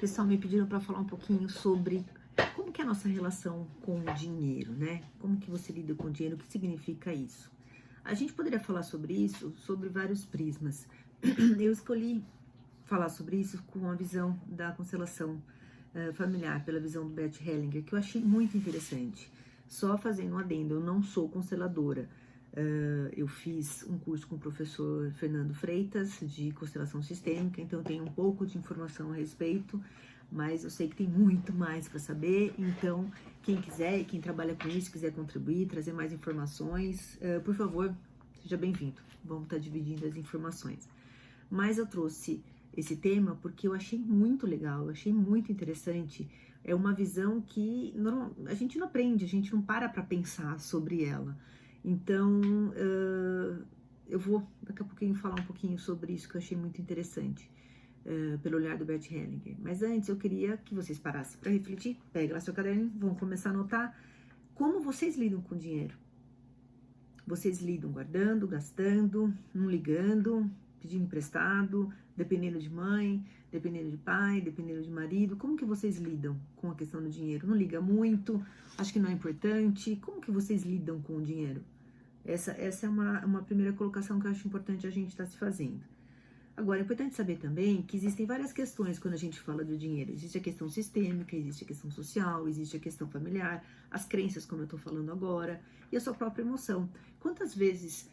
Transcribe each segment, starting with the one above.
Pessoal, me pediram para falar um pouquinho sobre como que é a nossa relação com o dinheiro, né? Como que você lida com o dinheiro, o que significa isso? A gente poderia falar sobre isso sobre vários prismas. Eu escolhi falar sobre isso com a visão da constelação familiar, pela visão do Bert Hellinger, que eu achei muito interessante. Só fazendo um adendo, eu não sou consteladora. Eu fiz um curso com o professor Fernando Freitas de constelação sistêmica, então eu tenho um pouco de informação a respeito, mas eu sei que tem muito mais para saber. Então, quem quiser e quem trabalha com isso, quiser contribuir, trazer mais informações, por favor, seja bem-vindo. Vamos estar dividindo as informações. Mas eu trouxe esse tema porque eu achei muito legal, eu achei muito interessante. É uma visão que a gente não aprende, a gente não para pensar sobre ela. Então, eu vou daqui a pouquinho falar um pouquinho sobre isso que eu achei muito interessante, pelo olhar do Bert Hellinger. Mas antes eu queria que vocês parassem para refletir, pega lá seu caderno, vão começar a anotar como vocês lidam com o dinheiro. Vocês lidam guardando, gastando, não ligando, pedindo emprestado, dependendo de mãe, dependendo de pai, dependendo de marido. Como que vocês lidam com a questão do dinheiro? Não liga muito? Acho que não é importante? Como que vocês lidam com o dinheiro? Essa é uma primeira colocação que eu acho importante a gente estar se fazendo. Agora, é importante saber também que existem várias questões quando a gente fala do dinheiro. Existe a questão sistêmica, existe a questão social, existe a questão familiar, as crenças, como eu estou falando agora, e a sua própria emoção. Quantas vezes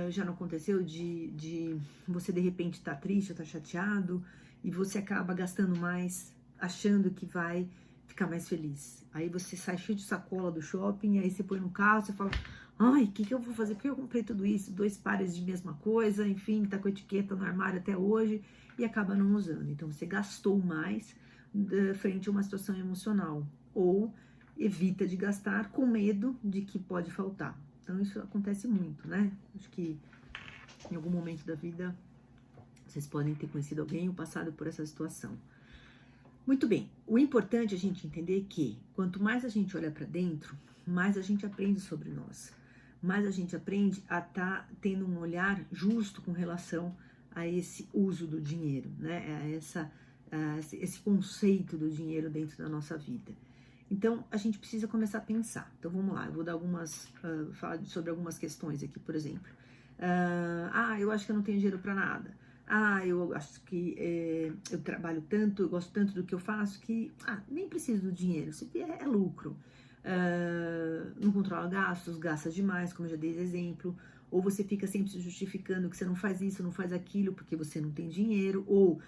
já não aconteceu de você de repente estar triste, estar chateado, e você acaba gastando mais, achando que vai ficar mais feliz? Aí você sai cheio de sacola do shopping, aí você põe no carro, você fala: ai, o que eu vou fazer? Porque eu comprei tudo isso, 2 pares de mesma coisa, enfim, tá com etiqueta no armário até hoje, e acaba não usando. Então, você gastou mais frente a uma situação emocional, ou evita de gastar com medo de que pode faltar. Então, isso acontece muito, né? Acho que em algum momento da vida, vocês podem ter conhecido alguém ou passado por essa situação. Muito bem, o importante é a gente entender que quanto mais a gente olha para dentro, mais a gente aprende sobre nós. Mais a gente aprende a estar tendo um olhar justo com relação a esse uso do dinheiro, né? Esse conceito do dinheiro dentro da nossa vida. Então, a gente precisa começar a pensar. Então, vamos lá, eu vou dar falar sobre algumas questões aqui, por exemplo. Eu acho que eu não tenho dinheiro para nada. Eu acho que eu trabalho tanto, eu gosto tanto do que eu faço que nem preciso do dinheiro, se vier é lucro. Não controla gastos, gasta demais, como eu já dei exemplo, ou você fica sempre se justificando que você não faz isso, não faz aquilo porque você não tem dinheiro, ou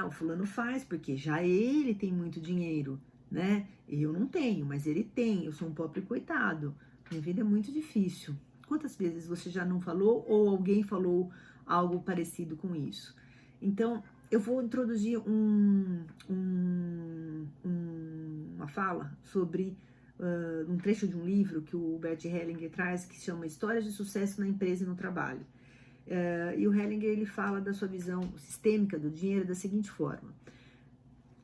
o fulano faz porque já ele tem muito dinheiro, né? Eu não tenho, mas ele tem, eu sou um pobre coitado, minha vida é muito difícil. Quantas vezes você já não falou ou alguém falou algo parecido com isso? Então, eu vou introduzir uma fala sobre um trecho de um livro que o Bert Hellinger traz, que se chama Histórias de Sucesso na Empresa e no Trabalho. E o Hellinger, ele fala da sua visão sistêmica do dinheiro da seguinte forma,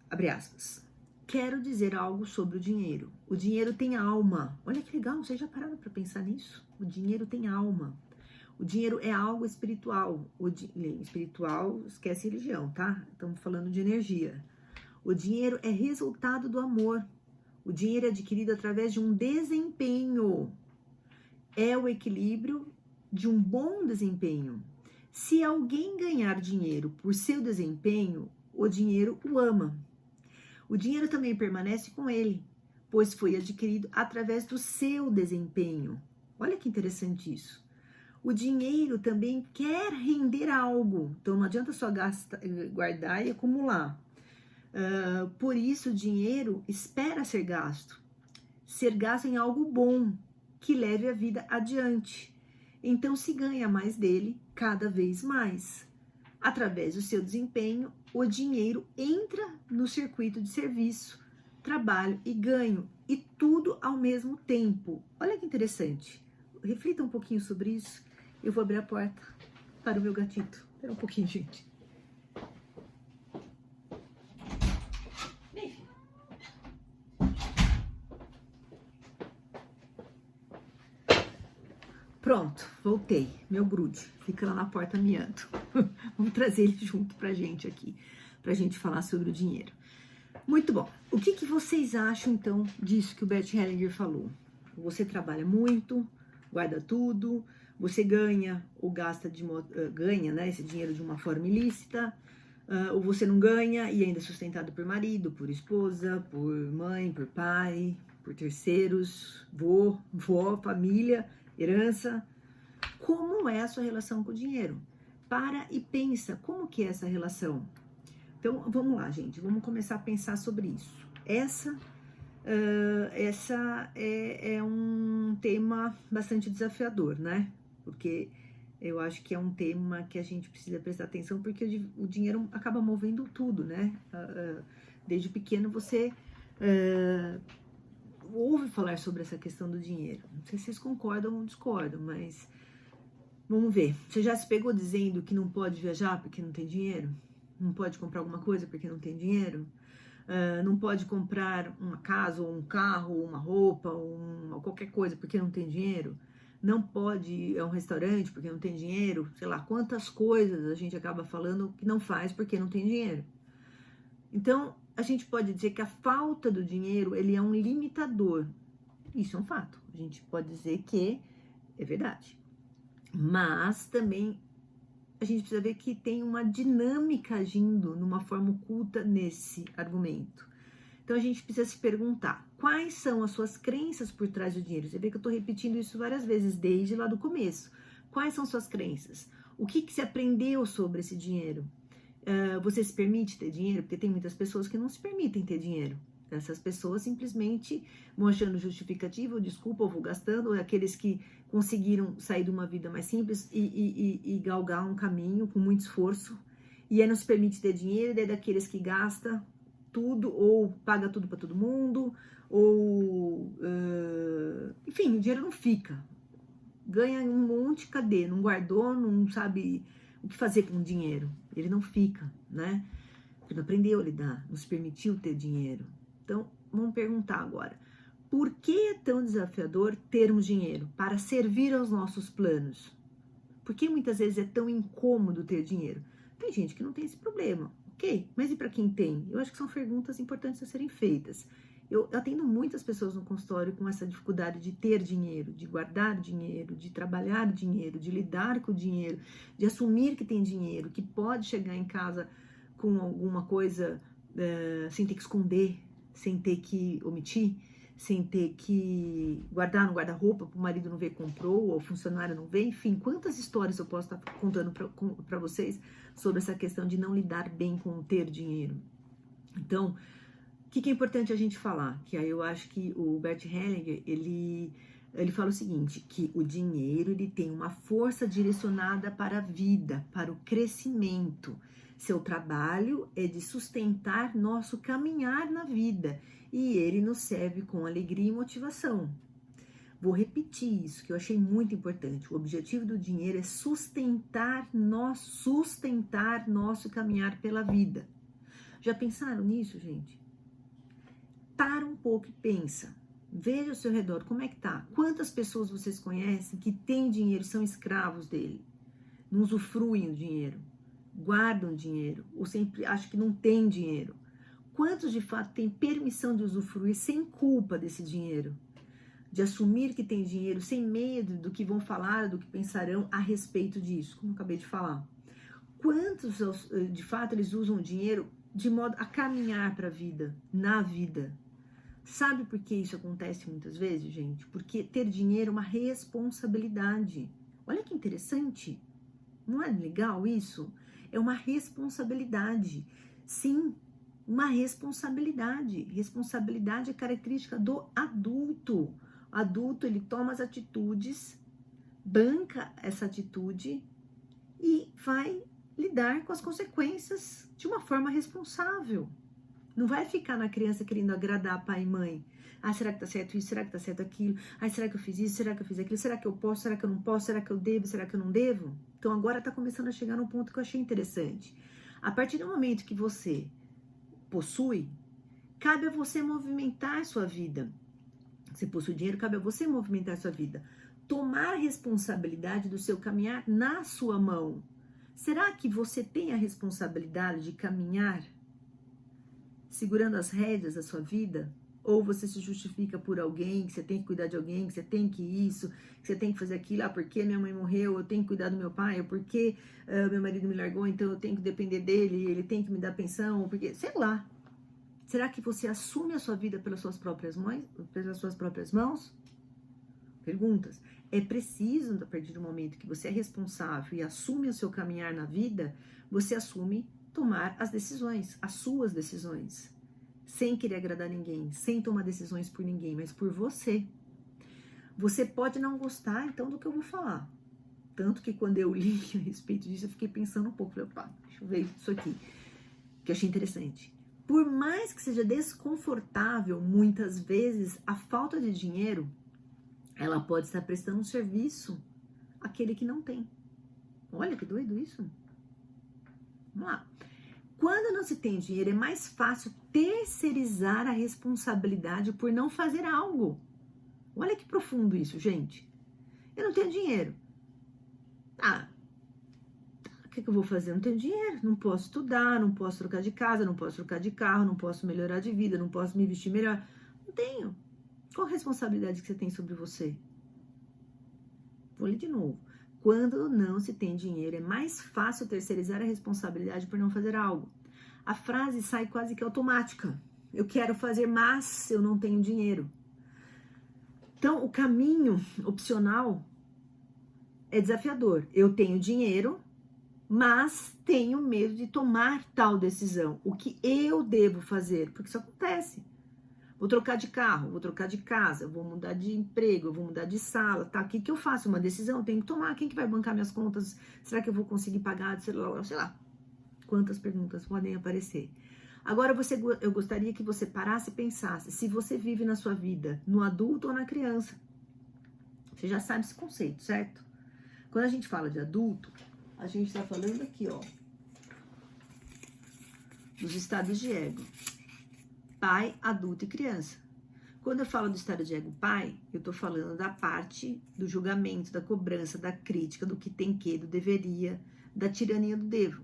abre aspas: quero dizer algo sobre o dinheiro. O dinheiro tem alma. Olha que legal, vocês já pararam para pensar nisso? O dinheiro tem alma. O dinheiro é algo espiritual. Espiritual, esquece religião, tá? Estamos falando de energia. O dinheiro é resultado do amor. O dinheiro é adquirido através de um desempenho. É o equilíbrio de um bom desempenho. Se alguém ganhar dinheiro por seu desempenho, o dinheiro o ama. O dinheiro também permanece com ele, pois foi adquirido através do seu desempenho. Olha que interessante isso. O dinheiro também quer render algo, então não adianta só guardar e acumular. Por isso, o dinheiro espera ser gasto em algo bom, que leve a vida adiante. Então, se ganha mais dele cada vez mais. Através do seu desempenho, o dinheiro entra no circuito de serviço, trabalho e ganho, e tudo ao mesmo tempo. Olha que interessante. Reflita um pouquinho sobre isso. Eu vou abrir a porta para o meu gatito. Espera um pouquinho, gente. Pronto, voltei. Meu grude fica lá na porta miando. Vamos trazer ele junto pra gente aqui, pra gente falar sobre o dinheiro. Muito bom. O que que vocês acham, então, disso que o Bert Hellinger falou? Você trabalha muito, guarda tudo, você ganha ou gasta ganha, né, esse dinheiro de uma forma ilícita, ou você não ganha e ainda é sustentado por marido, por esposa, por mãe, por pai, por terceiros, vó, família, herança. Como é a sua relação com o dinheiro? Para e pensa, como que é essa relação? Então, vamos lá, gente, vamos começar a pensar sobre isso. Essa é um tema bastante desafiador, né? Porque eu acho que é um tema que a gente precisa prestar atenção, porque o dinheiro acaba movendo tudo, né? Desde pequeno você ouve falar sobre essa questão do dinheiro. Não sei se vocês concordam ou discordam, mas vamos ver. Você já se pegou dizendo que não pode viajar porque não tem dinheiro? Não pode comprar alguma coisa porque não tem dinheiro? Não pode comprar uma casa, ou um carro, ou uma roupa, ou qualquer coisa porque não tem dinheiro? Não pode ir a um restaurante porque não tem dinheiro? Sei lá, quantas coisas a gente acaba falando que não faz porque não tem dinheiro. Então, a gente pode dizer que a falta do dinheiro, ele é um limitador. Isso é um fato. A gente pode dizer que é verdade. Mas também a gente precisa ver que tem uma dinâmica agindo numa forma oculta nesse argumento. Então a gente precisa se perguntar, quais são as suas crenças por trás do dinheiro? Você vê que eu estou repetindo isso várias vezes desde lá do começo. Quais são suas crenças? O que você aprendeu sobre esse dinheiro? Você se permite ter dinheiro? Porque tem muitas pessoas que não se permitem ter dinheiro. Essas pessoas simplesmente vão achando justificativa, ou desculpa, ou vou gastando, ou aqueles que conseguiram sair de uma vida mais simples e galgar um caminho com muito esforço, e aí não se permite ter dinheiro, e é daqueles que gasta tudo, ou paga tudo para todo mundo, ou enfim, o dinheiro não fica. Ganha um monte, cadê? Não guardou, não sabe o que fazer com o dinheiro. Ele não fica, né? Ele não aprendeu a lidar, não se permitiu ter dinheiro. Então, vamos perguntar agora. Por que é tão desafiador termos dinheiro para servir aos nossos planos? Por que muitas vezes é tão incômodo ter dinheiro? Tem gente que não tem esse problema, ok? Mas e para quem tem? Eu acho que são perguntas importantes a serem feitas. Eu atendo muitas pessoas no consultório com essa dificuldade de ter dinheiro, de guardar dinheiro, de trabalhar dinheiro, de lidar com o dinheiro, de assumir que tem dinheiro, que pode chegar em casa com alguma coisa sem ter que esconder, sem ter que omitir, sem ter que guardar no guarda-roupa para o marido não ver que comprou, ou o funcionário não ver, enfim, quantas histórias eu posso estar contando para vocês sobre essa questão de não lidar bem com o ter dinheiro. Então, o que é importante a gente falar? Que aí eu acho que o Bert Hellinger, ele fala o seguinte, que o dinheiro ele tem uma força direcionada para a vida, para o crescimento. Seu trabalho é de sustentar nosso caminhar na vida e ele nos serve com alegria e motivação. Vou repetir isso, que eu achei muito importante. O objetivo do dinheiro é sustentar nosso caminhar pela vida. Já pensaram nisso, gente? Para um pouco e pensa. Veja ao seu redor, como é que tá? Quantas pessoas vocês conhecem que têm dinheiro, são escravos dele? Não usufruem o dinheiro, guardam dinheiro, ou sempre acham que não tem dinheiro? Quantos de fato têm permissão de usufruir sem culpa desse dinheiro? De assumir que tem dinheiro sem medo do que vão falar, do que pensarão a respeito disso, como eu acabei de falar. Quantos de fato eles usam o dinheiro de modo a caminhar para a vida, na vida? Sabe por que isso acontece muitas vezes, gente? Porque ter dinheiro é uma responsabilidade. Olha que interessante. Não é legal isso? É uma responsabilidade. Sim, uma responsabilidade. Responsabilidade é característica do adulto. O adulto, ele toma as atitudes, banca essa atitude e vai lidar com as consequências de uma forma responsável. Não vai ficar na criança querendo agradar pai e mãe. Ah, será que tá certo isso? Será que tá certo aquilo? Ah, será que eu fiz isso? Será que eu fiz aquilo? Será que eu posso? Será que eu não posso? Será que eu devo? Será que eu não devo? Então agora tá começando a chegar num ponto que eu achei interessante. A partir do momento que você possui, cabe a você movimentar a sua vida. Você possui dinheiro, cabe a você movimentar a sua vida. Tomar a responsabilidade do seu caminhar na sua mão. Será que você tem a responsabilidade de caminhar segurando as rédeas da sua vida? Ou você se justifica por alguém, que você tem que cuidar de alguém, que você tem que isso, que você tem que fazer aquilo, porque minha mãe morreu, eu tenho que cuidar do meu pai, ou porque meu marido me largou, então eu tenho que depender dele, ele tem que me dar pensão, porque, sei lá. Será que você assume a sua vida pelas suas próprias mãos? Perguntas. É preciso, a partir do momento que você é responsável e assume o seu caminhar na vida, você assume tomar as decisões, as suas decisões. Sem querer agradar ninguém, sem tomar decisões por ninguém, mas por você. Você pode não gostar, então, do que eu vou falar. Tanto que quando eu li a respeito disso, eu fiquei pensando um pouco. Falei, opa, deixa eu ver isso aqui, que eu achei interessante. Por mais que seja desconfortável, muitas vezes, a falta de dinheiro, ela pode estar prestando um serviço àquele que não tem. Olha que doido isso. Vamos lá. Quando não se tem dinheiro, é mais fácil terceirizar a responsabilidade por não fazer algo. Olha que profundo isso, gente. Eu não tenho dinheiro. O que eu vou fazer? Eu não tenho dinheiro. Não posso estudar, não posso trocar de casa, não posso trocar de carro, não posso melhorar de vida, não posso me vestir melhor. Não tenho. Qual a responsabilidade que você tem sobre você? Vou ler de novo. Quando não se tem dinheiro, é mais fácil terceirizar a responsabilidade por não fazer algo. A frase sai quase que automática. Eu quero fazer, mas eu não tenho dinheiro. Então, o caminho opcional é desafiador. Eu tenho dinheiro, mas tenho medo de tomar tal decisão. O que eu devo fazer? Porque isso acontece. Vou trocar de carro, vou trocar de casa, vou mudar de emprego, vou mudar de sala, tá? O que eu faço? Uma decisão, eu tenho que tomar. Quem que vai bancar minhas contas? Será que eu vou conseguir pagar? Sei lá. Quantas perguntas podem aparecer. Agora, eu gostaria que você parasse e pensasse se você vive na sua vida, no adulto ou na criança. Você já sabe esse conceito, certo? Quando a gente fala de adulto, a gente está falando aqui, ó, dos estados de ego. Pai, adulto e criança. Quando eu falo do estado de ego pai, eu tô falando da parte do julgamento, da cobrança, da crítica, do que tem que, do deveria, da tirania do devo.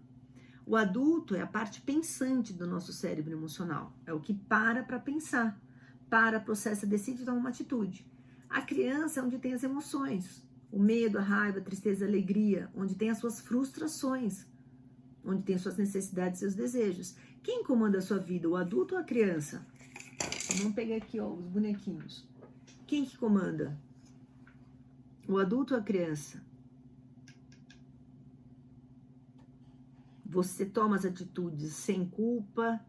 O adulto é a parte pensante do nosso cérebro emocional. É o que para pensar, processa, decide tomar uma atitude. A criança é onde tem as emoções. O medo, a raiva, a tristeza, a alegria, onde tem as suas frustrações, onde tem as suas necessidades e seus desejos. Quem comanda a sua vida, o adulto ou a criança? Vamos pegar aqui, ó, os bonequinhos. Quem que comanda? O adulto ou a criança? Você toma as atitudes sem culpa,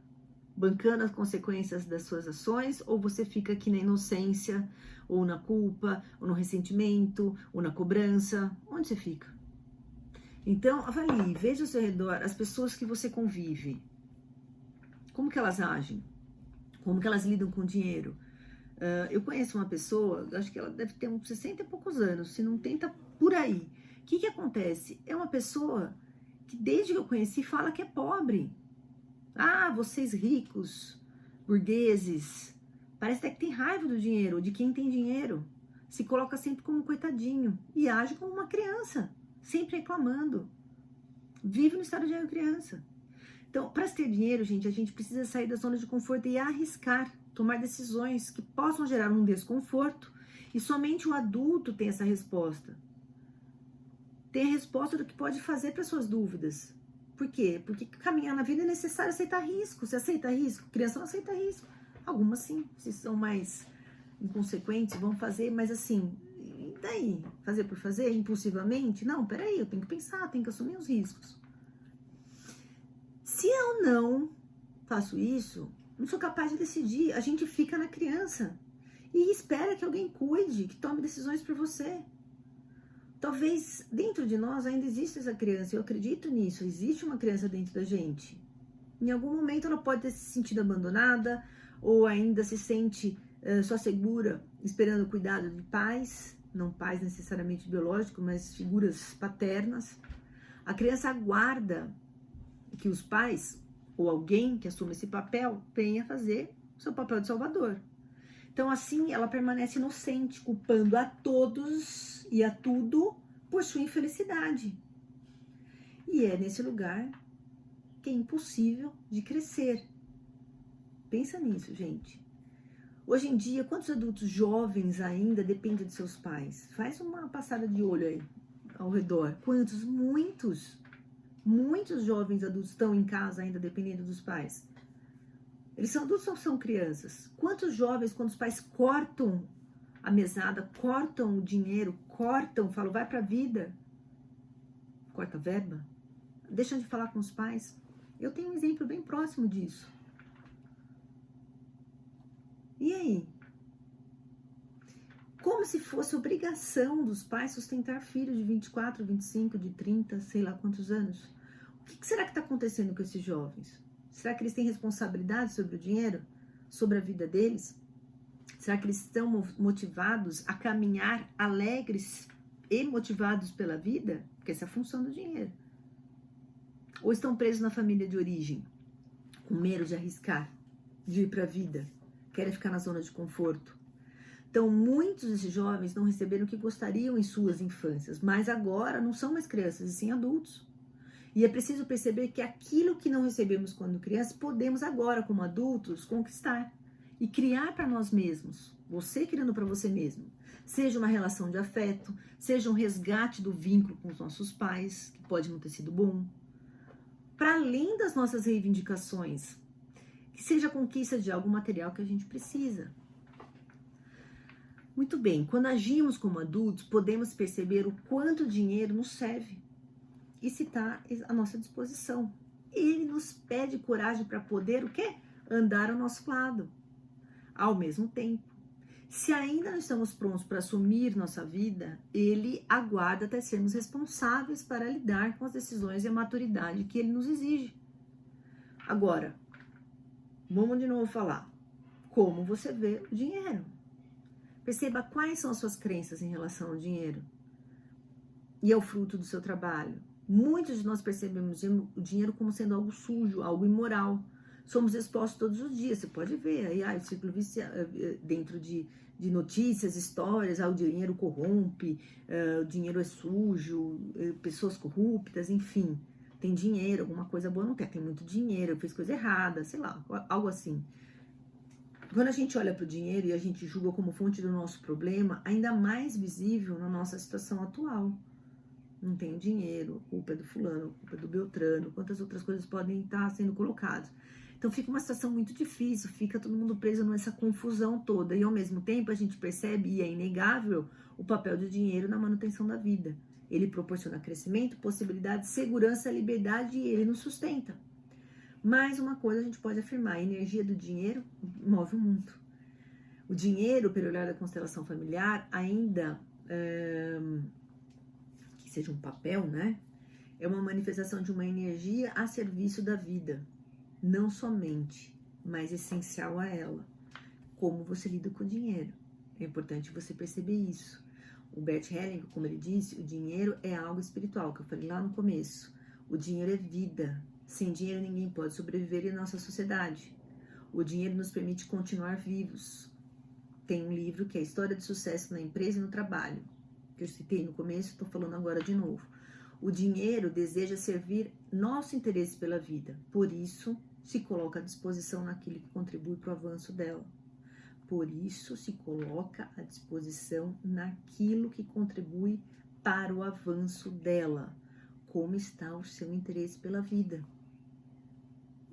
bancando as consequências das suas ações, ou você fica aqui na inocência, ou na culpa, ou no ressentimento, ou na cobrança? Onde você fica? Então, avalie, veja ao seu redor as pessoas que você convive. Como que elas agem? Como que elas lidam com o dinheiro? Eu conheço uma pessoa, acho que ela deve ter uns 60 e poucos anos, se não tem, tá por aí. O que acontece? É uma pessoa que desde que eu conheci fala que é pobre. Ah, vocês ricos, burgueses, parece até que tem raiva do dinheiro, de quem tem dinheiro. Se coloca sempre como coitadinho e age como uma criança, sempre reclamando. Vive no estado de ego criança. Então, para se ter dinheiro, gente, a gente precisa sair da zona de conforto e arriscar, tomar decisões que possam gerar um desconforto. E somente o adulto tem essa resposta. Tem a resposta do que pode fazer para suas dúvidas. Por quê? Porque caminhar na vida é necessário aceitar risco. Você aceita risco? Criança não aceita risco. Algumas sim, se são mais inconsequentes, vão fazer, mas assim, e daí? Fazer por fazer, impulsivamente? Não, peraí, eu tenho que pensar, tenho que assumir os riscos. Se eu não faço isso, não sou capaz de decidir, a gente fica na criança e espera que alguém cuide, que tome decisões por você. Talvez dentro de nós ainda exista essa criança, eu acredito nisso, existe uma criança dentro da gente. Em algum momento ela pode ter se sentido abandonada ou ainda se sente só segura, esperando o cuidado de pais, não pais necessariamente biológicos, mas figuras paternas. A criança aguarda que os pais ou alguém que assuma esse papel venha fazer o seu papel de salvador. Então assim ela permanece inocente, culpando a todos e a tudo por sua infelicidade. E é nesse lugar que é impossível de crescer. Pensa nisso, gente. Hoje em dia, quantos adultos jovens ainda dependem de seus pais? Faz uma passada de olho aí ao redor. Quantos? Muitos. Muitos jovens adultos estão em casa ainda dependendo dos pais. Eles são adultos ou são crianças? Quantos jovens, quando os pais cortam a mesada, cortam o dinheiro, falam, vai pra vida, corta a verba, deixam de falar com os pais? Eu tenho um exemplo bem próximo disso. E aí? Como se fosse obrigação dos pais sustentar filhos de 24, 25, de 30, sei lá quantos anos. O que será que está acontecendo com esses jovens? Será que eles têm responsabilidade sobre o dinheiro? Sobre a vida deles? Será que eles estão motivados a caminhar alegres e motivados pela vida? Porque essa é a função do dinheiro. Ou estão presos na família de origem, com medo de arriscar, de ir para a vida, querem ficar na zona de conforto. Então, muitos desses jovens não receberam o que gostariam em suas infâncias, mas agora não são mais crianças, e sim adultos. E é preciso perceber que aquilo que não recebemos quando crianças, podemos agora, como adultos, conquistar e criar para nós mesmos. Você criando para você mesmo. Seja uma relação de afeto, seja um resgate do vínculo com os nossos pais, que pode não ter sido bom. Para além das nossas reivindicações, que seja a conquista de algum material que a gente precisa. Muito bem, quando agimos como adultos, podemos perceber o quanto o dinheiro nos serve e se está à nossa disposição. Ele nos pede coragem para poder o quê? Andar ao nosso lado. Ao mesmo tempo, se ainda não estamos prontos para assumir nossa vida, ele aguarda até sermos responsáveis para lidar com as decisões e a maturidade que ele nos exige. Agora, vamos de novo falar. Como você vê o dinheiro? Perceba quais são as suas crenças em relação ao dinheiro e ao fruto do seu trabalho. Muitos de nós percebemos o dinheiro como sendo algo sujo, algo imoral. Somos expostos todos os dias, você pode ver aí, o ciclo dentro de notícias, histórias, o dinheiro corrompe, o dinheiro é sujo, pessoas corruptas, enfim. Tem dinheiro, alguma coisa boa não quer, tem muito dinheiro, fez coisa errada, sei lá, algo assim. Quando a gente olha para o dinheiro e a gente julga como fonte do nosso problema, ainda mais visível na nossa situação atual. Não tenho dinheiro, culpa é do fulano, culpa é do Beltrano, quantas outras coisas podem estar sendo colocadas. Então fica uma situação muito difícil, fica todo mundo preso nessa confusão toda. E ao mesmo tempo a gente percebe, e é inegável, o papel do dinheiro na manutenção da vida. Ele proporciona crescimento, possibilidade, segurança, liberdade e ele nos sustenta. Mais uma coisa a gente pode afirmar, a energia do dinheiro move o mundo. O dinheiro, pelo olhar da constelação familiar, ainda que seja um papel, né? É uma manifestação de uma energia a serviço da vida. Não somente, mas essencial a ela. Como você lida com o dinheiro. É importante você perceber isso. O Bert Hellinger, como ele disse, o dinheiro é algo espiritual, que eu falei lá no começo. O dinheiro é vida. Sem dinheiro ninguém pode sobreviver em nossa sociedade. O dinheiro nos permite continuar vivos. Tem um livro que é a História de Sucesso na Empresa e no Trabalho, que eu citei no começo, estou falando agora de novo. O dinheiro deseja servir nosso interesse pela vida, por isso se coloca à disposição naquilo que contribui para o avanço dela. Por isso se coloca à disposição naquilo que contribui para o avanço dela. Como está o seu interesse pela vida?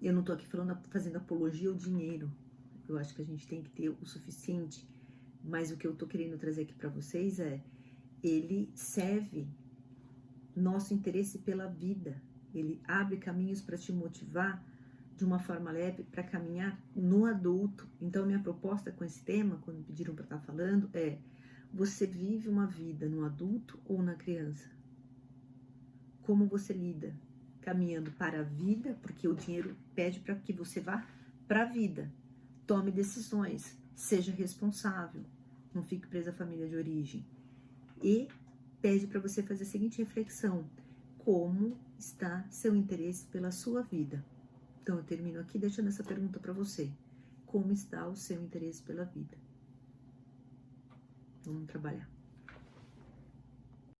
Eu não estou aqui fazendo apologia ao dinheiro. Eu acho que a gente tem que ter o suficiente. Mas o que eu estou querendo trazer aqui para vocês é, ele serve nosso interesse pela vida. Ele abre caminhos para te motivar de uma forma leve para caminhar no adulto. Então, minha proposta com esse tema, quando me pediram para estar falando, é: você vive uma vida no adulto ou na criança? Como você lida? Caminhando para a vida, porque o dinheiro pede para que você vá para a vida. Tome decisões, seja responsável, não fique preso à família de origem. E pede para você fazer a seguinte reflexão: como está seu interesse pela sua vida? Então eu termino aqui deixando essa pergunta para você: como está o seu interesse pela vida? Vamos trabalhar.